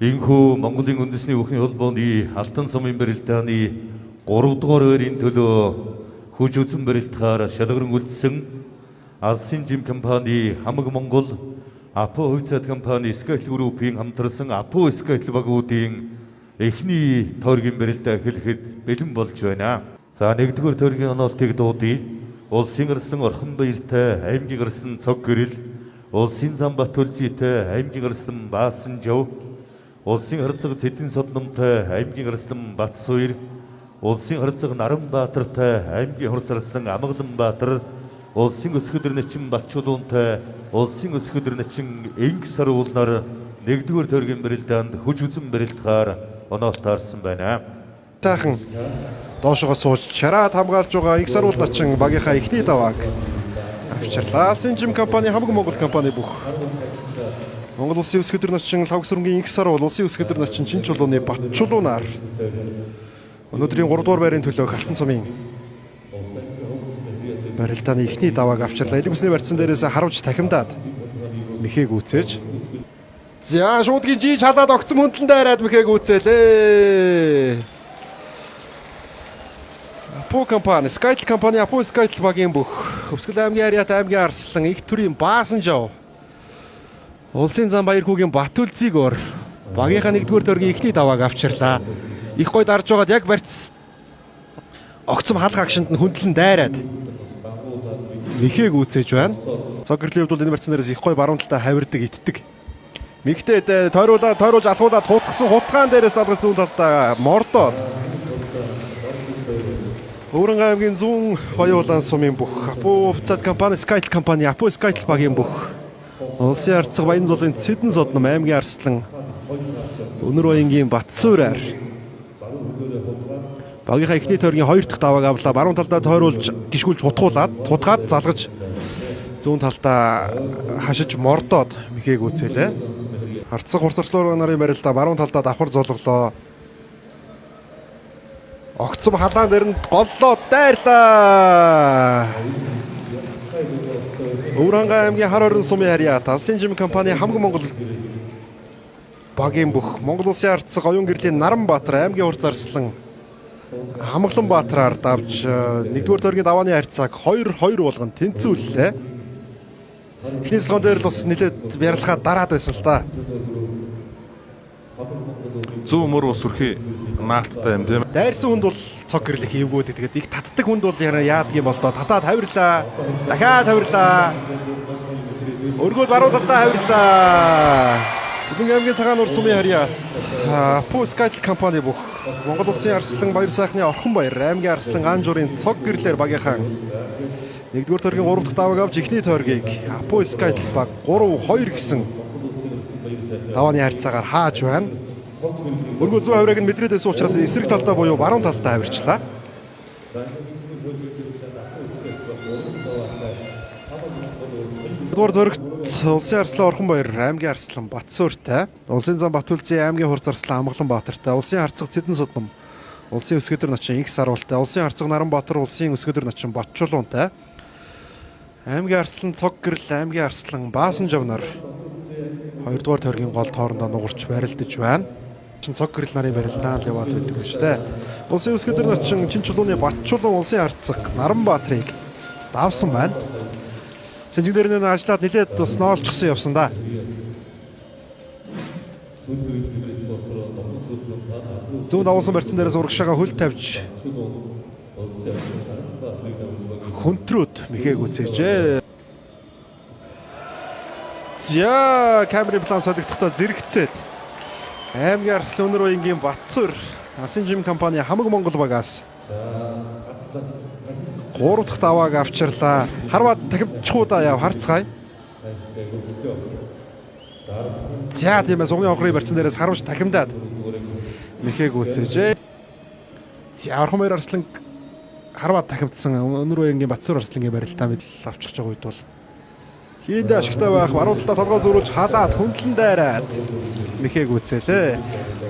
Инхүү Монголын үндэсний бүхний холбооны Алтан сумын барилдааны 3 дугаар байрын төлөө хүч үзэн барилдахаар шалгаран үлдсэн Алсын жим компани Хамаг Монгол Апо хувьцаат компани Скайтл группийн хамтарсан Апо Скайтл багуудын эхний тойргийн барилдаа эхлэхэд бэлэн болж байна. За 1-р тойргийн онолтыг дуудъя. Улсын гарсан Орхон баяртай аймгийн гарсан Цог гэрэл, Улсын зам Батүлжитэй аймгийн гарсан Баасан Жав, Улсын харцаг Цэдэн Содномтой аймгийн гарсан Батсуур, Улсын харцаг Наранбаатартай аймгийн хурцарсан Амгаланбаатар, Улсын өсгөдөр начин Батчулуунтай Улсын өсгөдөр начин Инг саруулнаар 1-р тойргийн барилдаанд хүч үзэн барилдахаар оноо таарсан байна. Сайхан доошогоо сууж чараад хамгаалж байгаа Инг саруул начин багийнхаа эхний давааг авчирлаа. Алсын жим компани Хамаг Монгол компани бүх Монгол улсын өсгөдөр начин Лавгсүрэнгийн Инг саруул, улсын өсгөдөр начин Чинчулууны Батчулуунаар өнөөдрийн 3 дугаар байрын төлөө Алтан сумын барилдааны эхний давааг авчирлаа. Элэг усны барьцсан дээрээс харуулж тахимдаад мэхээ гүйцээж. За шуудгийн жиж халаад огцом хөндлөн дайраад мэхээ гүйцээлээ. Апо компани, Скайтл компани, Апо Скайтл багийн бүх Өвсгөл аймгийн Ариат аймгийн Арслан, Их төрийн Баасан Жав, Улсын зам Баярхүүгийн Батүлзиг ор багийнхаа 1-р тойргийн эхний давааг авчирлаа. Их гой дарж байгаад яг барьц огцом халах агшинд нь хөндлөн дайраад мэхээ гүйцээж байна. Цог гэрлийн хувьд бол энэ барьцсан дээрээс их гой баруун талдаа хавирдаг, итдэг. Мэгтээ тойруулж алхуулаад хутгсан хутгаан дээрээс алгаж зүүн талдаа мордоод Өвөрнгай аймгийн зүүн хоёулаан сумын бүх Апо хувьцаат компани Скайтл компани Апо Скайтл багийн бүх улсын арцаг Баян зулын Цэдэн Содном аймгийн Арслан Өнөр Баянгийн Батсуураар багийнхаа эхний тойргийн 2 дахь давааг авлаа. Баруун талдаа тойруулж гიშгүүлж хутгаад залгаж зүүн талдаа хашиж мордоод мэхээ гүйцээлээ. Харцаг хурцарчлуур нарын барилдаа баруун талдаа давхар золглоо. Огцом халаан дээр нь голлоо дайрлаа. Өвөрнгай аймгийн хар орон сумын Ариат Алсын жим компани Хамаг Монгол багийн бүх Монгол улсын арцаг оюун гэрлийн Наранбаатар аймгийн хурц арслан Амгаланбаатараар давж 1-р тойргийн давааны харьцааг 2-2 болгон тэнцвүүллээ. Эхний слогон дээр л бас нэлээд бярлахаа дараад байсан л да. Зүүн мөр ус үрхий наалттай юм тийм. Дайрсан хүнд бол цог гэрлэх эвгүүд. Тэгээд их татдаг хүнд бол яадаг юм бол доо татаад хавирлаа. Дахиад хавирлаа. Өргөд баруун талдаа хавирлаа. Сүлэн аймгийн цагаан нур сумын Ариат Апо Скайтл компани бүх Монгол улсын Арслан Баяр сайхны Орхон баяр аймгийн Арслан Анжуурын Цог гэрлэр багийнхаа 1-р тойргийн 3 дахь давааг авч эхний тойргийг Апо Скайтл баг 3-2 гэсэн давааны харьцаагаар хааж байна. Өргөө зүүн хаврыг нь мэдрээдээс учраас эсрэг талдаа буюу баруун талдаа авирчлаа. Дөрөв тойрогт улсын Арслан Орхон баяр аймгийн Арслан Батсууртай, улсын зам Батүлзийн аймгийн хурц арслан Амгаланбаатартай, улсын харцаг Цэдэн Содном, улсын өсгөдөр начин Инг саруултай, улсын харцаг Наранбаатар, улсын өсгөдөр начин Батчулуунтай, аймгийн Арслан Цог гэрэл аймгийн Арслан Баасан Жавнаар 2-р тойргийн гол тоорондоо нугарч барилдаж байна. Цог гэрэл нарын барилдаан л яваад байдаг юм шүү дээ. Улсын өсгөдөр начин Чинчулууны Батчулуун улсын харцаг Наранбаатарыг давсан байна. Сэнжигдэрнээ ажиллаад нэлээд бас ноолчихсан явсан да. Зүүн давсан барьцсан дээрээс урагшаага хөл тавьж хөнтрөөд мэхээ гүцээжээ. За камерын план солигдохдоо зэрэгцээд аймгийн Арслан Өнөр Баянгийн Батсуур Алсын жим компани Хамаг Монгол багаас 3 дахь давааг авчирлаа. Харваад тахимчхуудаа яв харцгаая. За тиймээ сугны онхрын барьцсан дээрээс харуулж тахимдаад мэхээ гүйцээжээ. За Орхон баяр Арслан харваад тахимдсан Өнөр Баянгийн Батсуур Арслангийн барилдаа мэдл авчихж байгаа үед бол хийдэ ашигтай байх баруун талдаа толгой зөрүүлж халаад хөндлөн дайраад мэхээ гүйцээлээ.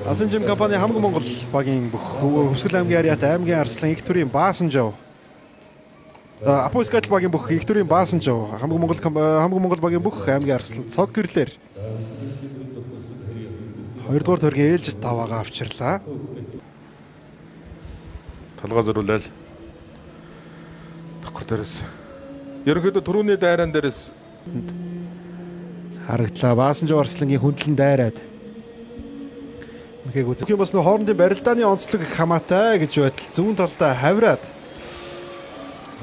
Алсын жим компани Хамаг Монгол багийн бүх Өвсгөл аймгийн Ариат аймгийн Арслан Их төрийн Баасан Жав, Апо Скайтл багийн бүх Их төрийн Баасан Жав, Хамаг Монгол багийн бүх аймгийн Арслан Цог гэрлэр Хоёрдугаар төргийн ээлжид даваагаа авчирлаа. Толгой зөрүүлэл. Давхар дээрээс. Ерөнхийдөө түрүүний дайран дээрээс Харагдлаа. Баасанжи Арслангийн хөндлөн дайраад. Михэг үзэх юм бас нөө хоорондын барилдааны онцлог их хамаатай гэж байтал зүүн талдаа хавраад.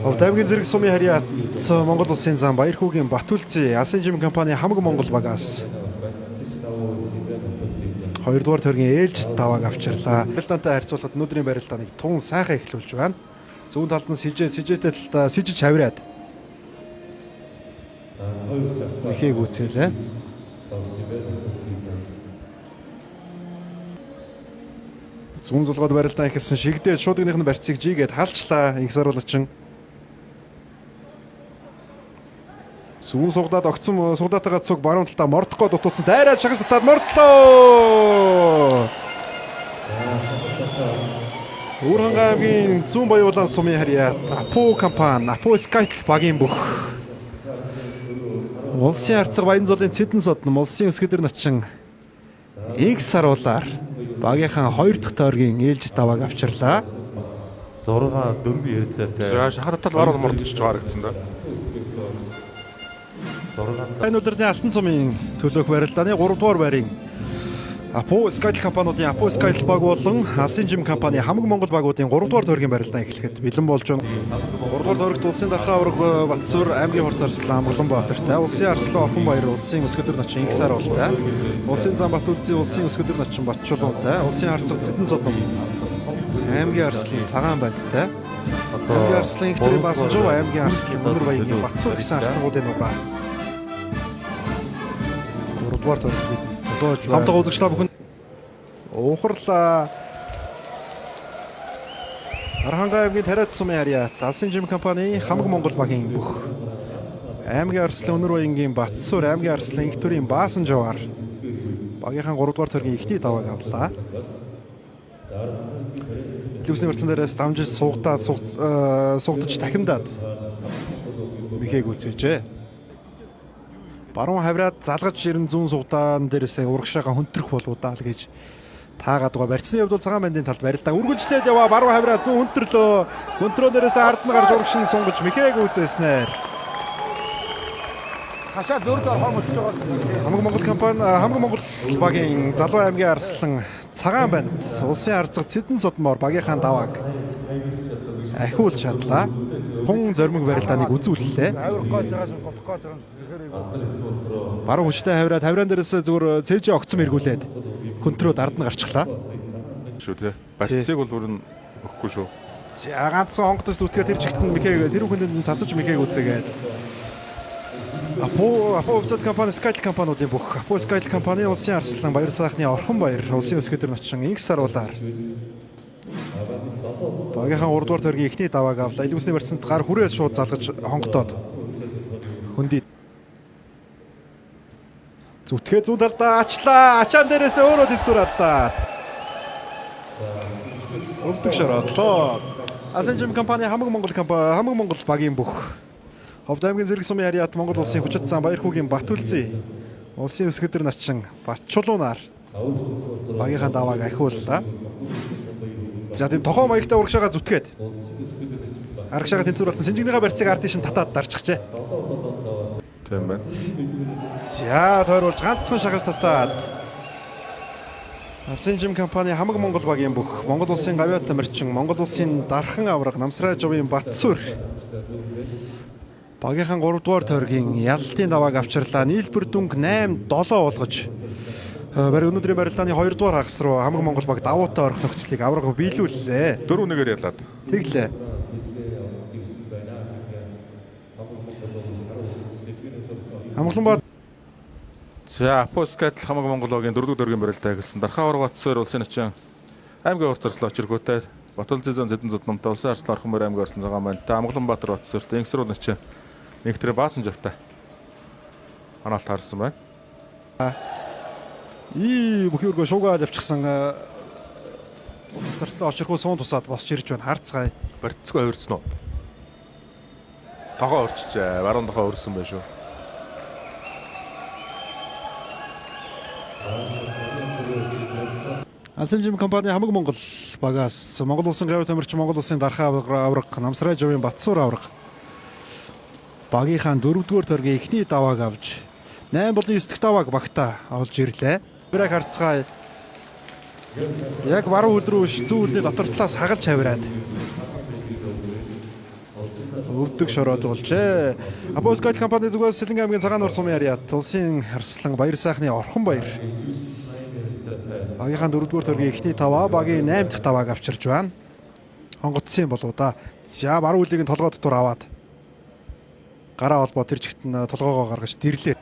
Ховд аймгийн зэрэг сумын харьяат Монгол улсын зам Баярхүүгийн Батүлцэн Алсын жим компани хамаг Монгол багаас 2 дугаар төргийн ээлжид давааг авчирлаа. Барилдаантай харьцуулахад өнөөдрийн барилдааныг тун сайхан эхлүүлж байна. Зүүн талд нь сэжээтэй талдаа сэжиж хавраад. Михэг үзэлээ. Зүүн зулгоод барилдаан эхэлсэн шигдээд шуудгийнхны барьцыг жигээд халчлаа инх саруулчин. Зүүн сугдаад огцсон сугдаатайгаа цуг баруун талдаа мордохгүй дутуулсан дайраад шагнал татаад мордлоо. Өөрхөн аймгийн зүүн баяуулан сумын харьяат Апо компани Апо Скайтл багийн бүх улсын арцаг Баян зулын Цэдэн содон улсын өсгөдөр начин инх саруулаар багийнхаа 2 дахь тойргийн ээлжид давааг авчирлаа. 6-4 ярицаатай. за шахалтал баруун мордч харагдсан да. Энэ улирны алтан цомын төлөөх барилдааны 3 дугаар байрын Апо Скайтл компаниудын Апо Скайтл баг болон Алсын жим компани хамаг Монгол багуудын 3 дугаар тойргийн барилдаан эхлэхэд бэлэн болж байна. 3 дугаар тойрогт улсын дархаа авраг Батсуур аймгийн хурц Арслан Улаанбаатартай, улсын Арслан Орхонбаяр улсын өсгөдөр начин инх саруултай, улсын зам Батүлцэн улсын өсгөдөр начин Батчулуунтай, улсын харцаг Цэдэн содон аймгийн Арслан Цагаанбандтай, аймгийн Арслан их төрийн Баасанжив аймгийн Арслан Өнөр баянгийн Батсуур гэсэн арслангуудын нугаа 3 дугаар тойрогт бид хамтаа үзэгчлээ бүхэн уухарлаа. Архангай аймгийн Тариат сумын харьяат Алсын жим компани хамаг Монгол багийн бүх аймгийн Арслан Өнөр баянгийн Батсуур аймгийн Арслан их төрийн Баасанживаар багийнхаа 3 дугаар тойргийн эхний давааг авлаа. Илүүсний барьцан дээрээс дамжиж суугдаж дахимдаад михэг үзээжээ. Баруун хавраад залгаж ирэн зүүн сугдаан дээрээс урагшаага хөнтрөх болуудаа л гэж таагаад байгаа. Барьцны хувьд бол цагаан бандын талд барилдаан үргэлжлээд яваа. Баруун хавраа зүүн хөнтрлөө. Контролерээс ард нь гарч урагшин сунгаж михэг үзээснээр хашаа зөрд орхон өсөж байгаа. Хамаг Монгол компани хамаг Монгол багийн Залуу аймгийн Арслан цагаан банд улсын арцаг Цэдэн содмоор багийнхаа давааг ахиулж чадлаа. Хун зоримог барилдааныг үзүүллээ. Баруун хүчтэй хавраад хавраан дээрээс зүгээр цээжээ огцом эргүүлээд хөнтрөөд ард нь гарчихлаа. Шүү тий. Барьцыг бол бүр нь өгөхгүй шүү. За ганцхан хонгодож зүтгээд тэр чигт нь михэг тэр хүндэнд цацаж михэг үзээгээд Апо Upset компани Skyle компаниудын бүх Апо Skyle компани улсын Арслан Баяр сайхны Орхонбаяр улсын өсгөдөр начин инх саруулаар багийнхаа 3 дугаар тойргийн эхний давааг авлаа. Илүүсний барьцанд гар хүрээд шууд залгаж хонгодоод хөндөд зүтгээ зүүн талдаа ачлаа. Ачаан дээрээс өөрөө тэнцвэр алдаад өвдөг шороолоо. Алсын жим компани хамаг Монгол багийн бүх Ховд аймгийн зэрэг сумын харьяат Монгол улсын хүчит зам Баярхүүгийн Батүлцэн улсын өсгөдөр начин Батчулуунаар багийнхаа давааг ахиуллаа. За тийм тохоо маягтай урагшаага зүтгээд аргашаага тэнцвэр болсон Синжигнийга барьцыг ард тийш татаад дарчихжээ. Тийм байна. За тойруулж ганцхан шагаж татаад Алсын жим компани хамаг Монгол багийн бүх Монгол улсын гавьяат тамирчин Монгол улсын дархан авраг Намсрай жовын Батсуур багийнхаа 3 дугаар тойргийн ялалтын давааг авчирлаа. Нийлбэр дүнг 8-7 болгож өнөөдрийн барилдааны 2 дугаар хагас руу хамаг Монгол баг давуутай орох нөхцөлийг авраг биелүүллээ. 4-1-ээр ялаад. Тэглээ. Амгланбат За Апо Скайтл хамаг Монгол багийн 4 дугаар тойргийн барилдаа гэсэн дархаа авраг Батсуур улсын начин аймгийн хурц Арслан очиргуутай Батүлцэн Цэдэн содмонтой улсын Арслан Орхонбаяр аймгийн Арслан Цагаанбандтай Амгланбаатар Батсуурт инх саруулагч нэг төрлийн Баасанживтай ханаалт харсан байна. Бүхийргөө шуугаад явчихсан Арслан очирхуу суун тусаад босч ирж байна. Харцгаая. Барьцгүй хувирсан уу? Тогоо өрчжээ. Баруун тохоо өрсөн байх шүү. Алсын жим компани хамаг Монгол багаас Монгол улсын гавь тамирчин Монгол улсын дархаа авраг Намсрай Жовын Батсуур авраг багийнхаа 4-р төргийн эхний давааг авч 8 болон 9 дахь давааг багтаа олж ирлээ. Бэрэг харцгаа яг баруун хөл рүү зүүн үлний дотор талаас хагалж хавираад өвдөг шороод болжээ. Апоскал компани зүгээс Сэлэнгэ аймгийн цагаан нуур сумын яриад улсын арслан баяр сайхны орхон баяр багийнхаа 4-р төргийн эхний таваа багийн 8 дахь тавааг авчирж байна. Хонгоцсон болоо да. За баруун хөлийг нь толгой дотор аваад гараа холбоо тэр чигт нь толгоогоо гаргаж дэрлээ.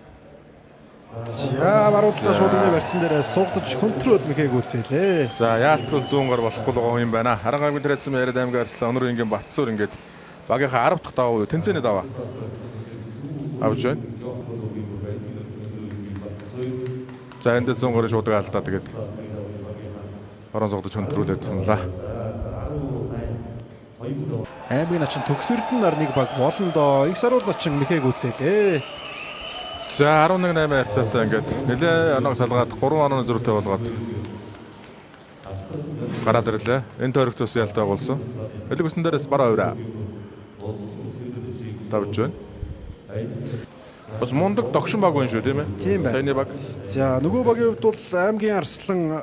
За баруун талаа шууд нэг барьцсан дээрээ суугдаж хөнтрөөд мэхэг үүцээлээ. За яалтгүй 100 гар болохгүй байгаа юм байна. Харан аймгийн трэцэн яриад аймгийн арслан өнөр ингийн Батсуур ингээд багийнхаа 10 дахь даваа тэнцээний даваа авч байна. За энд 100 гарын шуудаг алдаа тэгээд орон суугдаж хөндрүүлээд тунлаа. Аймгийн начин төгсөрд нь нэг баг болондоо их саруул начин мэхэг үүцээлээ. За 11-8 харьцаатай ингээд нэлээ оног салгаад 3 онооны зөрүүтэй болгоод гараад ирлээ. Энэ тойрогт ус ялтай болсон. Хэлэг усан дээрээс бараа хувраа тавж байна. Бас мундаг догшин баг байна шүү тийм ээ. Тийм байна. Саяны баг. За нөгөө багийн хувьд бол аймгийн арслан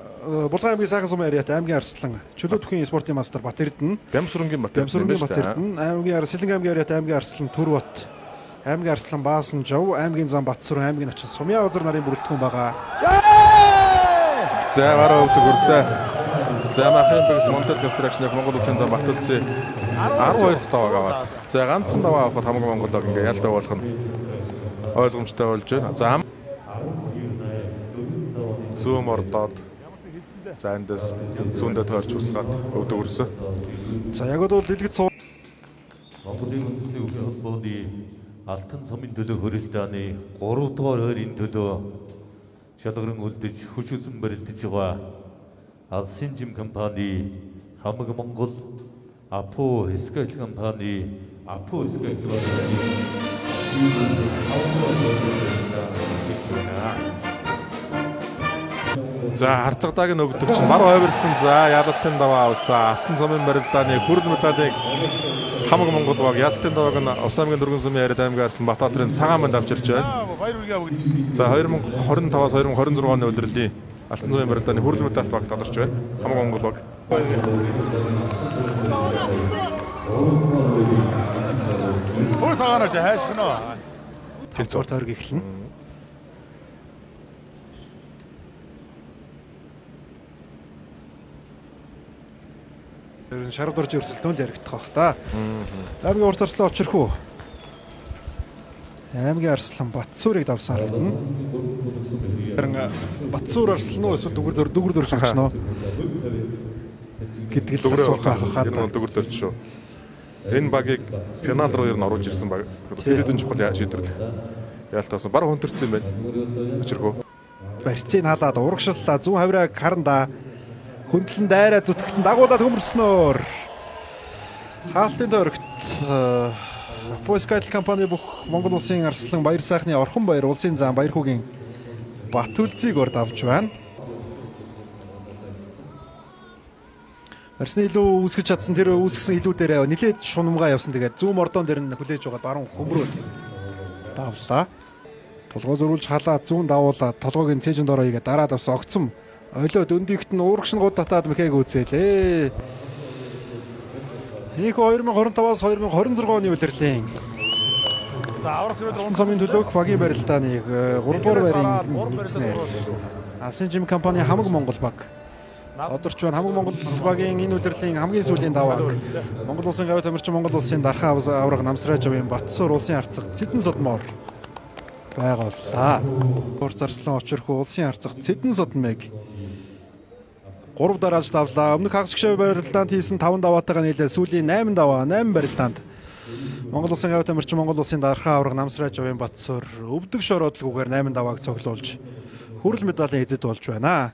Булган аймгийн сайхан сумын яриат аймгийн арслан чөлөө төхийн спортын мастер Батэрдэн Бямсрынгийн Батэрдэн. Бямсрынгийн Батэрдэн аймгийн Сэлэнгэ аймгийн яриат аймгийн арслан Төрбат аймгийн арслан Баасан Жов аймгийн зам Батсуур аймгийн начин Сумья Озар нарын бүрэлдэхүүн байгаа. За бараа өвдөг хүрсэ. За махын бигс Монтел констракшн Монгол улсын зам Батүлцээ 12 дахь давааг аваад. За ганцхан даваа авахд хамаг Монголог ингээ ялтай болох нь ойлгомжтой болж байна. За зүүм ордоод за эндээс зүүндээ тойрч усгаад өвдөг хүрсэ. За яг бол дэлгэц суу Монголын үндэсний өвчин холбооны Алтан цомын төлөө хөрөлтөөний 3 дугаар хойрын төлөө шалгаран үлдэж хүч үзэн барилдаж байгаа Алсын жим компани хамаг Монгол Апо Скайл компани Апо Скайл За харцагдааг нь өгдөг чинь бар ойвэрсэн за ялалтын даваа авсан. Алтан цомын барилдааны хүрэл медалийг хамаг Монгол баг ялалтын давааг нь Ус аймгийн дөрвөн сумын яриад аймгийн арслан Батбаатарын цагаан банд авчирч байна. За 2025-аас 2026 оны удирлын Алтан цомын барилдааны хүрэл медаль баг тодорч байна. Хамаг Монгол баг. Хөөс цагаанаа хайшгноо. төвцөр тойрог эхэлнэ. Тэр шаргад орж өрсөлдөөн л яригдах бах та. Аймгийн урт арслан очирхүү. Аймгийн арслан Батсуурыг давсан харагдана. Харин Батсуур арслан уу эсвэл дүгүр дөрж өгч нөө гэдэг л асуулт байх хаад. Энэ бол дүгүр дөрж шүү. Энэ багийг финал руу ер нь оруулж ирсэн баг. Хэдэн чухал шийдвэрлэл яалтаасан баг хөнтөрсөн юм байна. Очирхүү. Барьцыг халаад урагшлаа зүүн хавраа харанда хөндлөн дайраа зүтгэн дагуулад хөмөрснөөр хаалтын тойрогт Апоскал компани бүх Монгол улсын арслан баяр сайхны орхон баяр улсын зам баяр хүүгийн Батүлцийг урд авч байна. Арсны илүү үүсгэж чадсан тэр үүсгэсэн илүүдээр нэлээд шунамгаа явсан. Тэгээд зүүн мордон дээр нь хүлээж байгаа баруун хөмрөөд давлаа. Толгой зөрүүлж халаад зүүн давуулаад толгойг нь цээжинд ороо игээ дараад авсан огцом ойлоод өндөгт нь уурагшнгууд татаад мэхэг үзээлээ. Их 2025-аас 2026 оны улирлын Алтан цомын төлөөх багийн барилдааны 3 дугаар байрын эзнээр Алсын жим компани хамаг Монгол баг тодорч байна. Хамаг Монгол багийн энэ улирлын хамгийн сүүлийн давааг Монгол улсын гавь тамирчин Монгол улсын дархаа авраг Намсрай Жовын Батсуур улсын арцаг Цэдэн Содмоор байгууллаа. Урт зарслан очирхүү улсын арцаг Цэдэн Содмыг 3 дарааж давлаа. Өмнөх хагас гişээ барилдаанд хийсэн 5 даваатайгаа нийлээ сүүлийн 8 даваа 8 барилдаанд Монгол улсын гавь тамирчин Монгол улсын дархаа авраг Намсрай Жовын Батсуур өвдөг шороодлогүйгээр 8 давааг цуглуулж хүрэл медалийн эзэд болж байна.